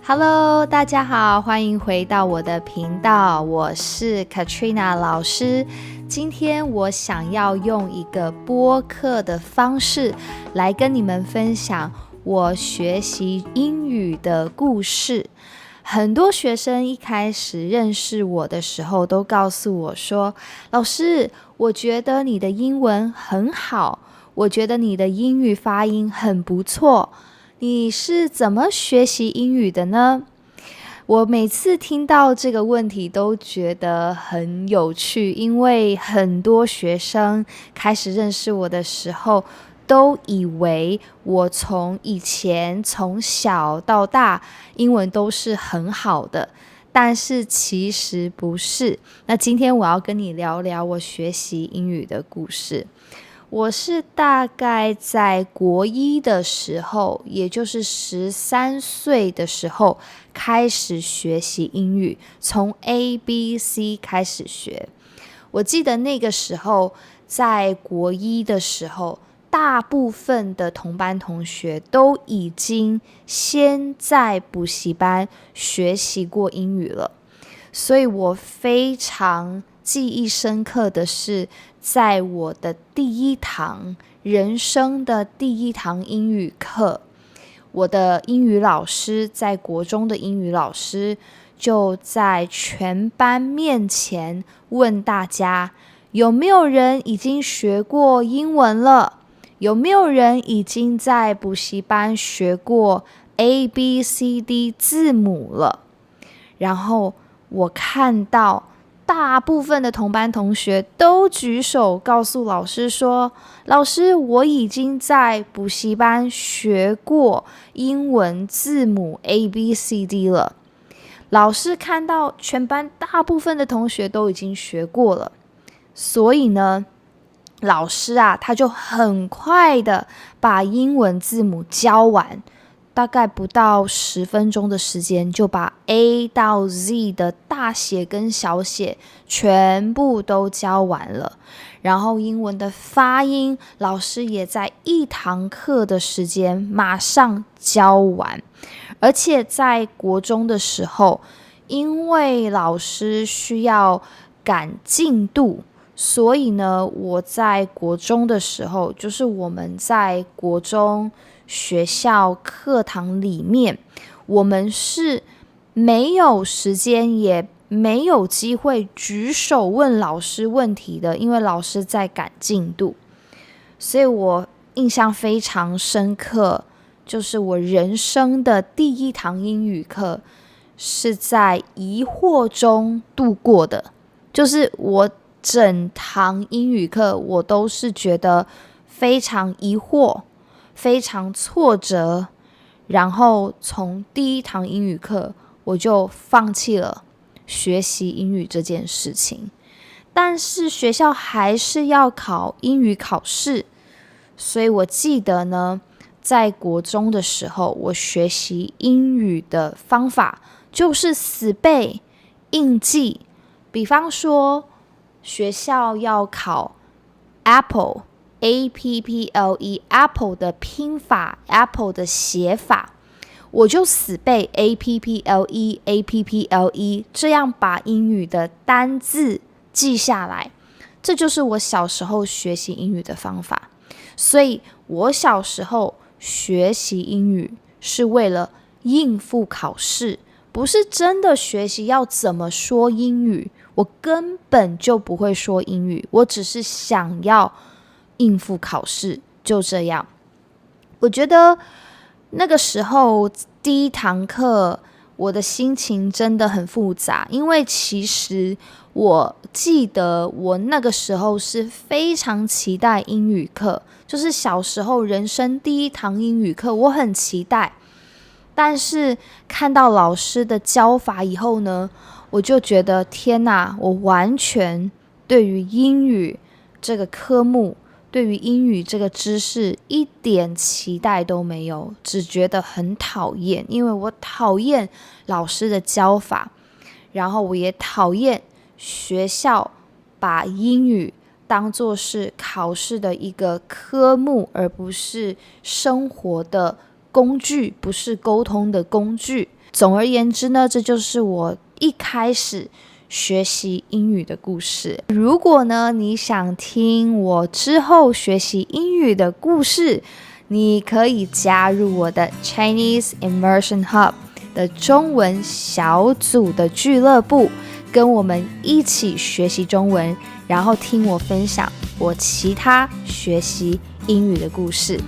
Hello， 大家好，欢迎回到我的频道，我是 Katrina 老师。今天我想要用一个播客的方式来跟你们分享我学习英语的故事。很多学生一开始认识我的时候都告诉我说，老师，我觉得你的英文很好，我觉得你的英语发音很不错，你是怎么学习英语的呢？我每次听到这个问题都觉得很有趣，因为很多学生开始认识我的时候都以为我从小到大英文都是很好的，但是其实不是。那今天我要跟你聊聊我学习英语的故事。我是大概在国一的时候，也就是13岁的时候开始学习英语，从 ABC 开始学。我记得那个时候在国一的时候，大部分的同班同学都已经先在补习班学习过英语了，所以我非常记忆深刻的是，在我的人生的第一堂英语课，我的英语老师，在国中的英语老师，就在全班面前问大家，有没有人已经学过英文了？有没有人已经在补习班学过 ABCD 字母了？然后我看到大部分的同班同学都举手告诉老师说，老师，我已经在补习班学过英文字母 ABCD 了。老师看到全班大部分的同学都已经学过了，所以呢，老师他就很快的把英文字母教完，大概不到10分钟的时间，就把 A 到 Z 的大写跟小写全部都教完了。然后英文的发音，老师也在一堂课的时间马上教完。而且在国中的时候，因为老师需要赶进度，所以呢，我在国中的时候，就是我们在国中学校课堂里面，我们是没有时间也没有机会举手问老师问题的，因为老师在赶进度。所以我印象非常深刻，就是我人生的第一堂英语课是在疑惑中度过的，就是我整堂英语课我都是觉得非常疑惑，非常挫折，然后从第一堂英语课我就放弃了学习英语这件事情。但是学校还是要考英语考试，所以我记得呢，在国中的时候，我学习英语的方法就是死背硬记。比方说学校要考 Apple APPLE Apple 的拼法 Apple 的写法，我就死背 APPLE APPLE， 这样把英语的单字记下来。这就是我小时候学习英语的方法。所以我小时候学习英语是为了应付考试，不是真的学习要怎么说英语。我根本就不会说英语，我只是想要应付考试，就这样。我觉得那个时候第一堂课，我的心情真的很复杂，因为其实我记得我那个时候是非常期待英语课，就是小时候人生第一堂英语课，我很期待。但是看到老师的教法以后呢，我就觉得天哪，我完全对于英语这个科目，对于英语这个知识一点期待都没有，只觉得很讨厌，因为我讨厌老师的教法，然后我也讨厌学校把英语当作是考试的一个科目，而不是生活的工具，不是沟通的工具。总而言之呢，这就是我一开始学习英语的故事。如果呢，你想听我之后学习英语的故事，你可以加入我的 Chinese Immersion Hub 的中文小组的俱乐部，跟我们一起学习中文，然后听我分享我其他学习英语的故事。